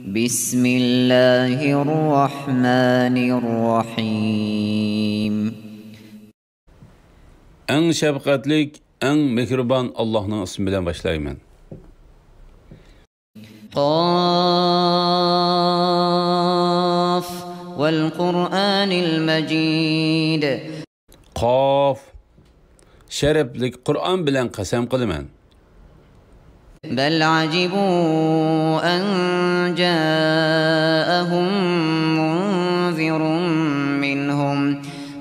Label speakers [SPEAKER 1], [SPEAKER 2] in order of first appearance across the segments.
[SPEAKER 1] بسم الله الرحمن الرحيم
[SPEAKER 2] En şefkatlik, en mehriban Allah'ın ismiyle başlayayım.
[SPEAKER 1] قاف والقرآن المجيد
[SPEAKER 2] Qaf, şereflik Kur'an bilen kasem kılımen.
[SPEAKER 1] بل عجبوا أن جاءهم منذر منهم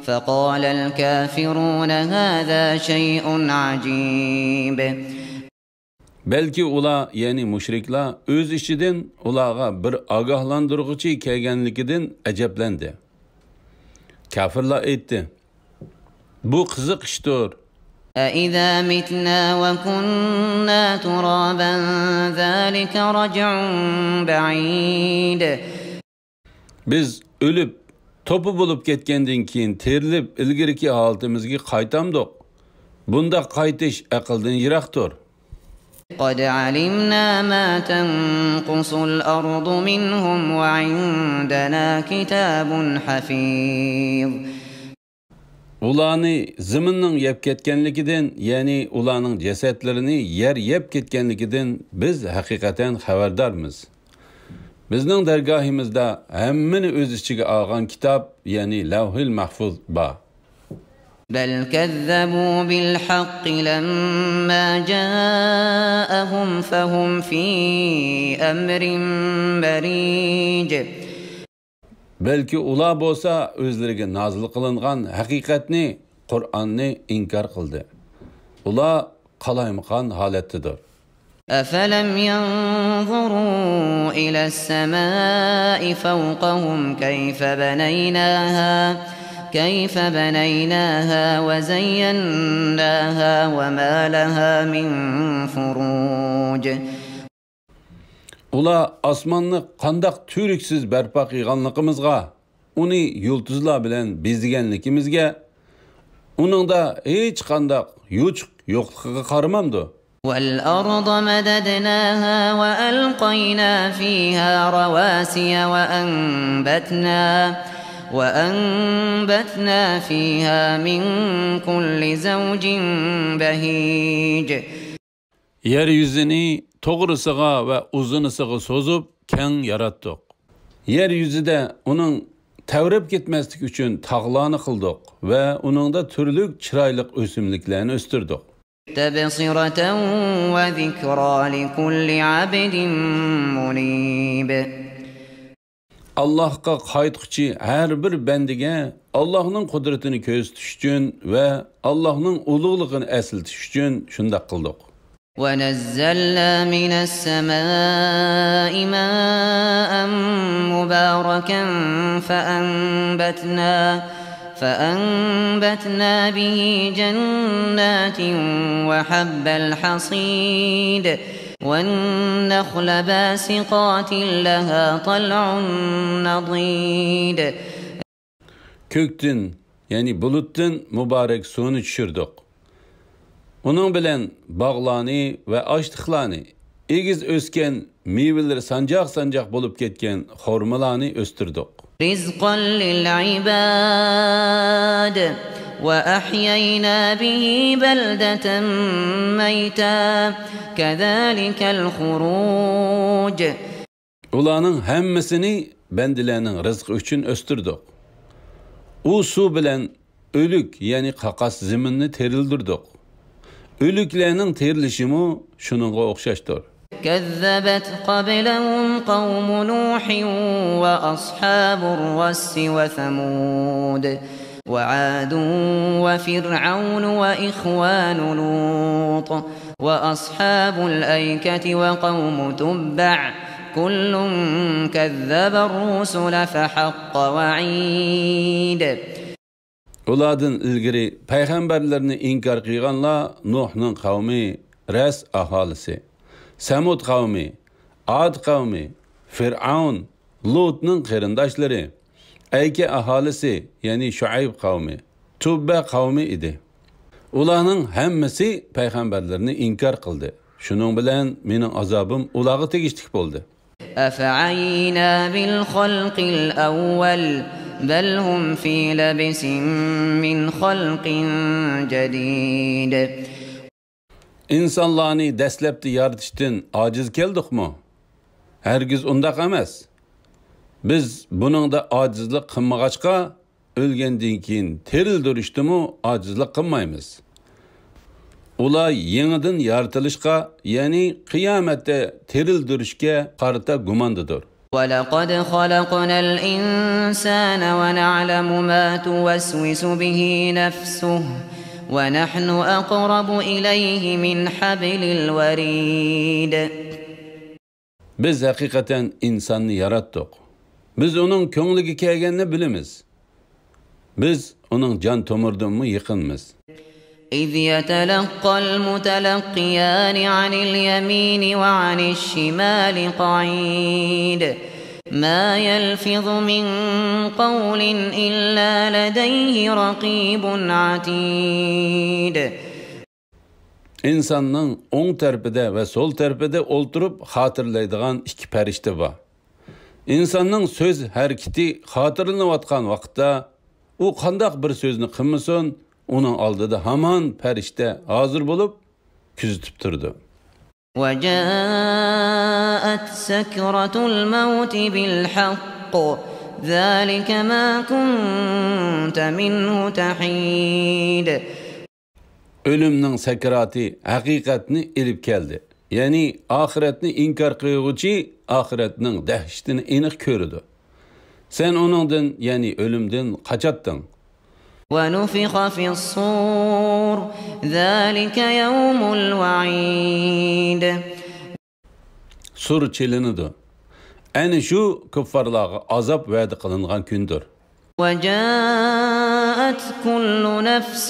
[SPEAKER 1] فقال الكافرون هذا شيء عجيب.
[SPEAKER 2] Belki ula yani müşrikler öz işidin ulağa bir agahlandırıcı kelgenlikinden aceplendi. Kafirler etti. Bu kızık iştir.
[SPEAKER 1] أَإِذَا مِتْنَا وَكُنَّا تُرَابًا ذَلِكَ رَجْعٌ بَعِيدٌ.
[SPEAKER 2] Biz ölüp topu bulup ketkenden keyin terilip ilgiriki halatımızga qaytamdık. Bunda qaytish aqldan yiroqdir.
[SPEAKER 1] قَدْ عَلِمْنَا مَا تَنْقُصُ الْأَرْضُ مِنْهُمْ وَعِنْدَنَا كِتَابٌ حَفِيظٌ.
[SPEAKER 2] Ularni ziminning yeb ketganligidan, ya'ni ularning jasadlarini yer yeb ketganligidan biz haqiqatan xabardormiz. Bizning dargohimizda hammani o'z ichiga olgan kitob, ya'ni Lavhul Mahfuz bor.
[SPEAKER 1] بل كذبوا بالحق لما جاءهم فهم في أمر مريج.
[SPEAKER 2] Belki ular bo'lsa o'zlariga nozil qilingan haqiqatni, Qur'onni inkor qildi. Ular qalaymiqan holatdadir.
[SPEAKER 1] أفلم ينظروا إلى السماء فوقهم كيف بنيناها وزيناها وما لها من فروج.
[SPEAKER 2] Ular osmonni qandaq turiksiz barpo qilganligimizga, uni yulduzlar bilan bezganligimizga, uningda hech qandaq yuchuq yo'qligiga qaramamdi.
[SPEAKER 1] والأرض مددناها وألقينا فيها رواسي وأنبتنا فيها من كل زوج بهيج.
[SPEAKER 2] Yeryüzünü toğrısıga ve uzunısıga sozup keng yarattık. Yeryüzüde onun tevrep gitmeslik için tağlarını kıldık ve onun da türlük çıraylık ösümlüklerini östürdük.
[SPEAKER 1] تبصرة وذكرى لكل عبد منيب.
[SPEAKER 2] Allah'a qaytqıcı her bir bendige Allah'ın kudretini köz düşün ve Allah'ın uluğluğunu esiltiş için şundak kıldık.
[SPEAKER 1] وَنَزَّلْنَا مِنَ السَّمَاءِ مَاءً مُبَارَكًا فأنبتنا به جنات وحب الحصيد والنخل باسقات لها طلع نضيد.
[SPEAKER 2] Köktün yani bulutun mübarek suyunu düşürdük. Onun bilen bağlarını ve açlıklarını, egiz ösken meyveleri sancak bulup ketken hormalarını östürdük.
[SPEAKER 1] رزقا للعباد وأحيينا به بلدة ميتا كذلك الخروج.
[SPEAKER 2] Ulanın hemmesini bendilerinin rızkı için östürdük. O su bilen ölük yani qakas ziminni terildirdik. Ölüklerinin terilişimi şununla okşaştır.
[SPEAKER 1] كذبت قبلهم قوم نوح وأصحاب الرس وثمود وعاد وفرعون وإخوان لوط وأصحاب الأيكة وقوم تبع كل كذب الرسل فحق وعيد.
[SPEAKER 2] Ulardan ilgiri peygamberlerini inkar kılganlar Nuh'nun kavmi, Res ahalisi, Semud kavmi, Ad kavmi, Fir'aun, Lut'nun kırındaşları, Eyke ahalisi yani Şuayb kavmi, Tubbe kavmi idi. Ularning hammasi peygamberlerini inkar qildi. Şunun bilan mening azobim ularga tegishlik bo'ldi.
[SPEAKER 1] أفعينا بالخلق الأول بل هم في لبس من خلق جديد.
[SPEAKER 2] İnsanlarni dastlabki yaratishdan ojiz keldikmi? Hargiz undaq emas. Biz buningda ojizlik qilmag'achqa o'lgandan keyin tirildirishdimi ojizlik qilmaymiz. Ular yangidan yaratilishga, ya'ni qiyomatda tirildirishga qarata gumondadir.
[SPEAKER 1] وَلَقَدْ خَلَقْنَا الْإِنسَانَ وَنَعْلَمُ مَا تُوَسْوِسُ بِهِ نَفْسُهُ وَنَحْنُ أَقْرَبُ إِلَيْهِ مِنْ حَبْلِ الْوَرِيدِ.
[SPEAKER 2] Biz hakikaten insanı yarattık. Biz onun ko'ngliga kelganini bilamiz. Biz onun can tomurdan yaqinmiz.
[SPEAKER 1] إِذْ يَتَلَقَّى الْمُتَلَقِّيَانِ عَنِ الْيَمِينِ وَعَنِ الشِّمَالِ قَعِيدٌ مَا يَلْفِظُ مِنْ قَوْلٍ إِلَّا لَدَيْهِ رَقِيبٌ عَتِيدٌ.
[SPEAKER 2] İnsanın o'ng tarafida ve sol tarafida o'ltirib xotirlaydigan ikki farishta bor. İnsanın so'z harakati xotirlanayotgan vaqtda u qandaq bir so'zni qilmasin, onun oldida hamon farishta hozir bo'lib kuzatib turdi.
[SPEAKER 1] وَجَاءَتْ سَكْرَةُ الْمَوْتِ بِالْحَقِّ ذَلِكَ مَا كُنْتَ مِنْهُ تَحِيدٌ.
[SPEAKER 2] Ölümning sakrati haqiqatni ilib keldi. Ya'ni oxiratni inkor qiluvchi oxiratning dahshatini aniq ko'rdi. Sen oningdan, ya'ni o'limdan qachatding.
[SPEAKER 1] وَنُفِخَ فِي الصُّورِ ذَلِكَ يَوْمُ الْوَعِيدِ.
[SPEAKER 2] Sur çilinidi. Ani shu kuffarlarga azab va'da qilingan kundir.
[SPEAKER 1] وَجَاءَتْ كُلُّ نَفْسٍ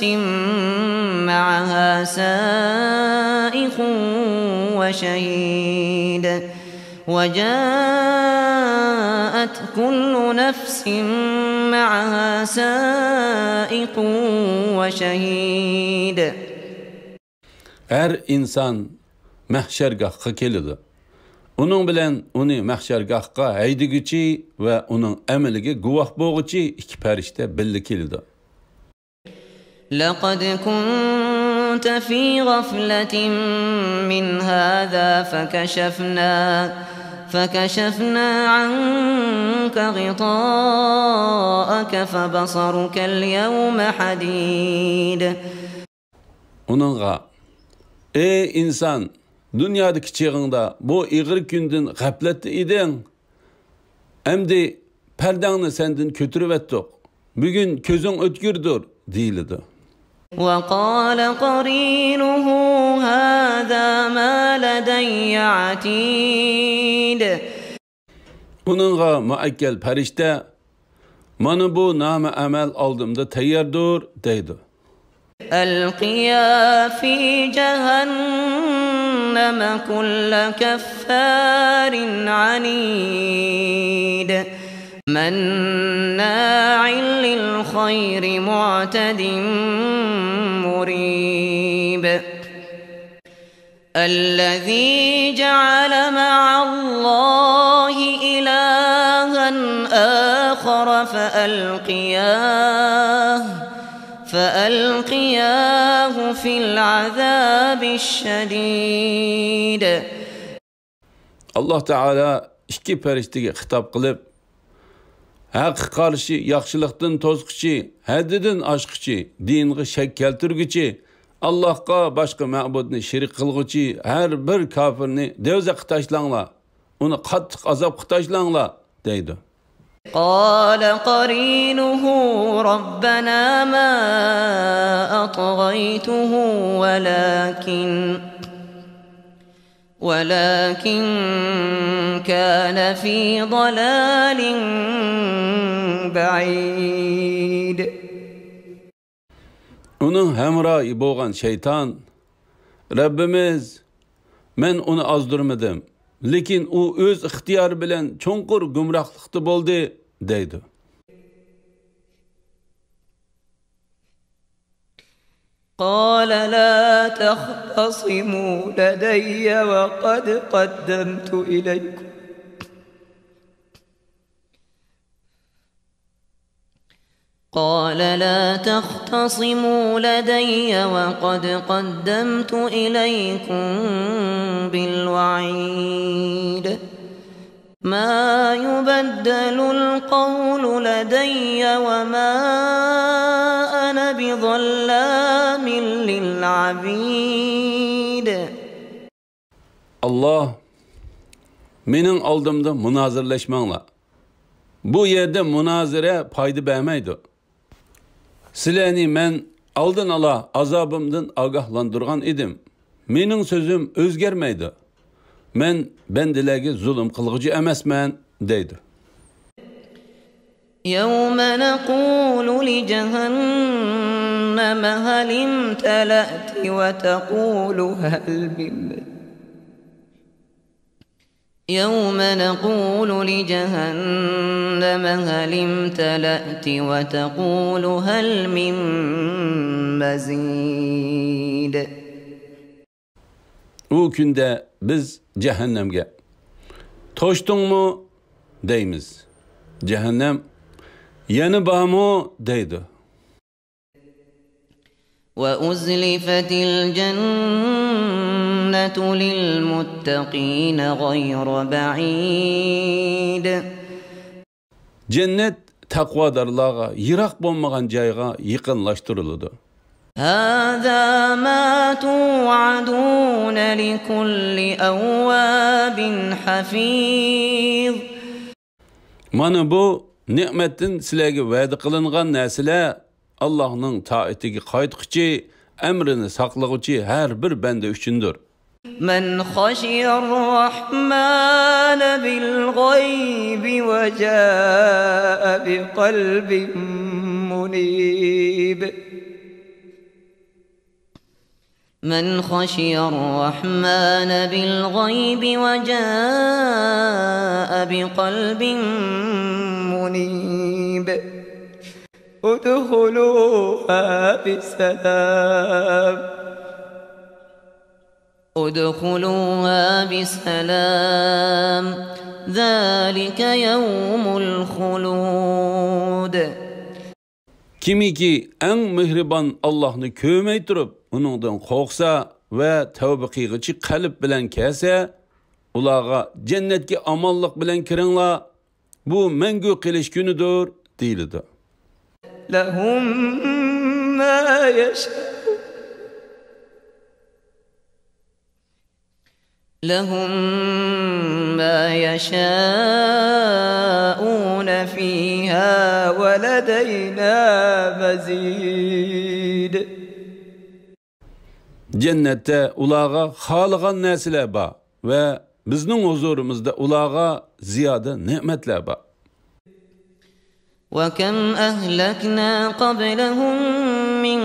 [SPEAKER 1] مَعَهَا سَائِقٌ وَشَهِيدٌ وَجَاءَتْ كُلُّ نَفْسٍ مَعَهَا سَائِقٌ وَشَهِيدٌ.
[SPEAKER 2] Her insan mahşergahga keladi. Onun bilen onu mahşergahga haydiguchi ve onun amaliga guvoh bo'lguchi ikki farishta birga keldi.
[SPEAKER 1] لَقَدْ كُنْتَ فِي غَفْلَةٍ مِّنْ هَذَا فَكَشَفْنَا عَنْكَ غِطَاءَكَ فَبَصَرُكَ الْيَوْمَ حَدِيدٌ.
[SPEAKER 2] Onunğa, ey insan, dünyadaki çağında bu ig'ir kundan g'aflatda eding. Endi pardangni senden ko'tirib etdik. Bugun ko'zing o'tkirdir, deyildi.
[SPEAKER 1] وَقَالَ قَرِينُهُ هَذَا مَا لَدَيَّ عَتِيدٌ.
[SPEAKER 2] Onunğa muakkal farishta, mana bu nama amal oldimda tayyordir, deydi.
[SPEAKER 1] ألقيا في جهنم كل كفار عنيد مناع للخير معتد مريب. الذي جعل مع الله إلها آخر فألقياه في العذاب الشديد.
[SPEAKER 2] Allah Teala ikki farishtaga xitob qilib, haqqa qarshi yaxshilikdan to'squchi, haddidan oshquchi, dinga shak keltirguchi, Allohga boshqa ma'budni shirik qilguchi har bir kofirni do'zaxga tashlanglar, uni qattiq azobga tashlanglar, deydi.
[SPEAKER 1] قال قرينه ربنا ما أطغيته ولكن كان في ضلال بعيد.
[SPEAKER 2] Onun hemrahı bo'lgan şeytan, Rabbimiz, men onu azdırmadım. Lekin u o'z ixtiyori bilan cho'nqur gumrohlikda bo'ldi, deydi.
[SPEAKER 1] قال لا تختصموا لدي وقد قدمت إليكم قال لا تختصموا لدي وقد قدمت إليكم بالوعيد ما يبدل القول لدي وما أنا بظلام للعبيد.
[SPEAKER 2] Allah mening oldimda munozirlashmanglar. Bu yerda munozira foyda bermaydi. Sizlarni men oldin ola azobimdan ogohlantirgan edim. Mening so'zim o'zgarmaydi. Men bendilarga zulm qilg'uchi emasman deydi.
[SPEAKER 1] يوم نقول لجهنم هل امتلأت وتقول هل من يوم نقول لجهنم هل امتلأت وتقول هل من مزيد.
[SPEAKER 2] O günde biz cehennemge toştun mu deymiz. Cehennem yanı bağımı deydi.
[SPEAKER 1] وَأُزْلِفَتِ الْجَنَّةُ لِلْمُتَّقِينَ غَيْرَ بَعِيدٍ.
[SPEAKER 2] Cennet takvadarlığa yırak bulmagan cayga yıkınlaştırıldı.
[SPEAKER 1] هَذَا مَا تُوعَدُونَ لِكُلِّ أَوَّابٍ حَفِيظٍ.
[SPEAKER 2] Mana bu nimetin sizlarga va'da qilingan narsalar Allah'ın taatiga qaytquchi, emrini saqlag'uchi har bir banda uchundir.
[SPEAKER 1] مَنْ خَشِيَ الرَّحْمَنَ بِالْغَيْبِ وَجَاءَ بِقَلْبٍ مُنِيبٍ. من خشي الرحمن بالغيب وجاء بقلب منيب ادخلوها بسلام ذلك يوم الخلود.
[SPEAKER 2] Kimiki en mihriban Allah'ını kövmey durup, onundan korksa ve tövbe qilg'ichi qalb bilan kelsa, ularga cennetga amonlik bilan kiringlar. Bu mangu qilish kunidir deyildi.
[SPEAKER 1] لهم ما يشاءون فيها ولدينا مزيد.
[SPEAKER 2] Cennette ularga xalagan narsalar bor ve bizning huzurumizda ularga ziyoda ne'matlar bor.
[SPEAKER 1] وكم أهلكنا قبلهم من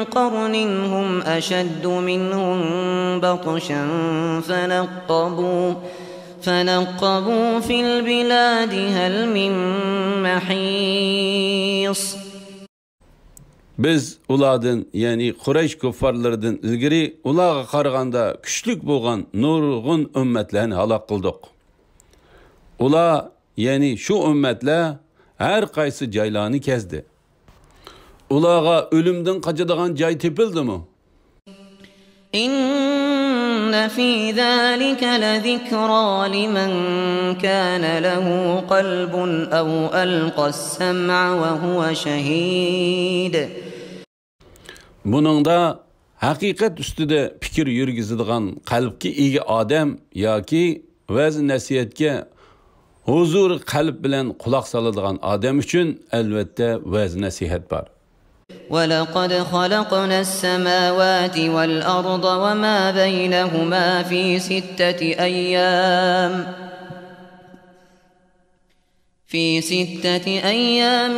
[SPEAKER 1] قرن هم أشد منهم بطشا فنقبوا في البلاد هل من محيص.
[SPEAKER 2] Biz ulardan yani Quraysh kuffarlardan ilgiri ularga qaraganda kuchlik bo'lgan nurg'un ummatlarni halok qildik. Ular yani şu ummatlar her qaysi joylarni kezdi. Ularga ölümden qochadigan joy tepildimi?
[SPEAKER 1] إن في ذلك لذكرى لمن كان له قلب أو ألقى السمع وهو شهيد.
[SPEAKER 2] Buningda haqiqat ustida fikr yurgizadigan qalbga ega odam yoki va'z nasihatga huzur qalb bilan quloq soladigan odam uchun albatta va'z nasihat bor.
[SPEAKER 1] وَلَقَدْ خَلَقْنَا السَّمَاوَاتِ وَالْأَرْضَ وَمَا بَيْنَهُمَا فِي سِتَّةِ أَيَّامٍ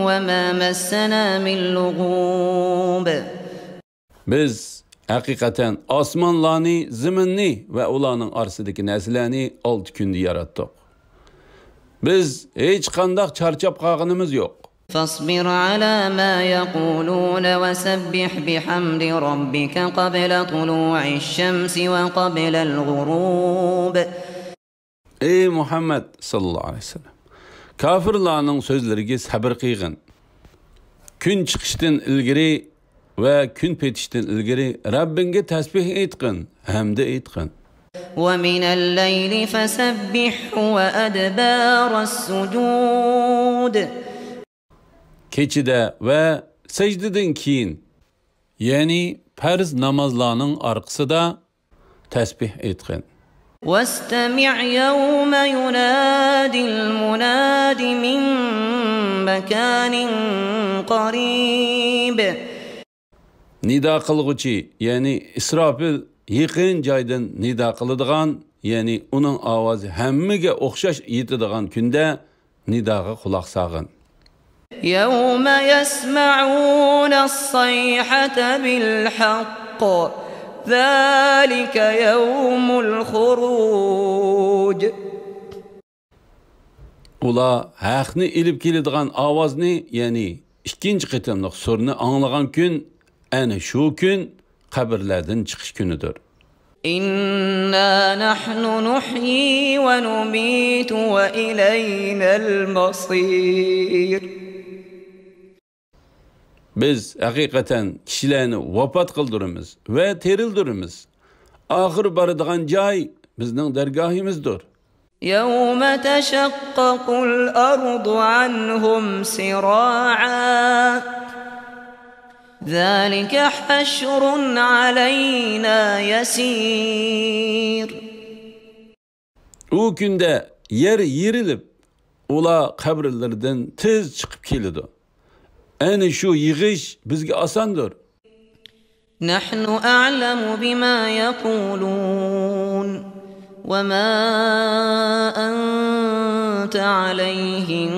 [SPEAKER 1] وَمَا مَسَّنَا مِنْ لُغُوبٍ. Biz
[SPEAKER 2] haqiqatan osmonlarni, zaminni va ularning orasidagi narsalarni 6 kunda yaratdik. Biz hech qanday charchab qolganimiz yo'q.
[SPEAKER 1] فاصبر على ما يقولون وسبح بحمد ربك قبل طلوع الشمس وقبل الغروب.
[SPEAKER 2] Ey Muhammed sallallahu aleyhi ve sellem, kafirlarning so'zlariga sabr qilgin kun chiqishdan ilgari ve kun petishdan ilgari Rabbinga tasbih aytqin, hamda aytqin.
[SPEAKER 1] ومن الليل فسبحه وأدبار السجود
[SPEAKER 2] Keçide ve secdeden keyin, yani farz namazlarının arkasında tasbih aytqin.
[SPEAKER 1] واستمع يوم ينادي المناد من مكان قريب
[SPEAKER 2] Nida qılğıcı, yani İsrafil yaqin joydan nida qiladigan, yani uning ovozi hammaga o'xshash yetadigan kunda nidoga quloq solg'in.
[SPEAKER 1] يوم يسمعون الصيحة بالحق ذلك يوم الخروج
[SPEAKER 2] Ular haqni ilib keladigan ovozni, ya'ni ikkinchi qitimliq surni anglagan kun, ana shu kun qabrlardan chiqish kunidir.
[SPEAKER 1] إنا نحن نحيي ونميت وإلينا المصير
[SPEAKER 2] Biz haqiqatan kishilarni vafot qildiramiz va terildiramiz. Oxir boradigan joy bizning dargohimizdir.
[SPEAKER 1] يوم تشقق الأرض عنهم سراعا ذلك حشر علينا يسير
[SPEAKER 2] O kunda yer yerilib, ular qabrlardan tez chiqib keladi. Ana shu yig'ish bizga osondir.
[SPEAKER 1] نحن أعلم بما يقولون وما أنت عليهم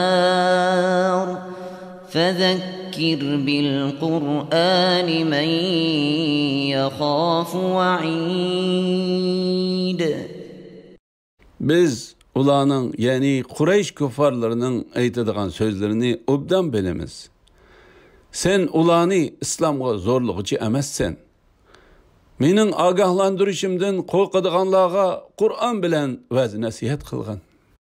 [SPEAKER 1] بجبار فذكر بالقرآن من يخاف وعيد
[SPEAKER 2] Biz ularning, yani Quraysh kuffarlarining aytadigan so'zlarini obdan bilamiz. Sen ularni islomga zo'rlig'ichi emassan. Mening ogohlantirishimdan qo'rqadiganlarga Qur'on bilan va'z nasihat qilgan.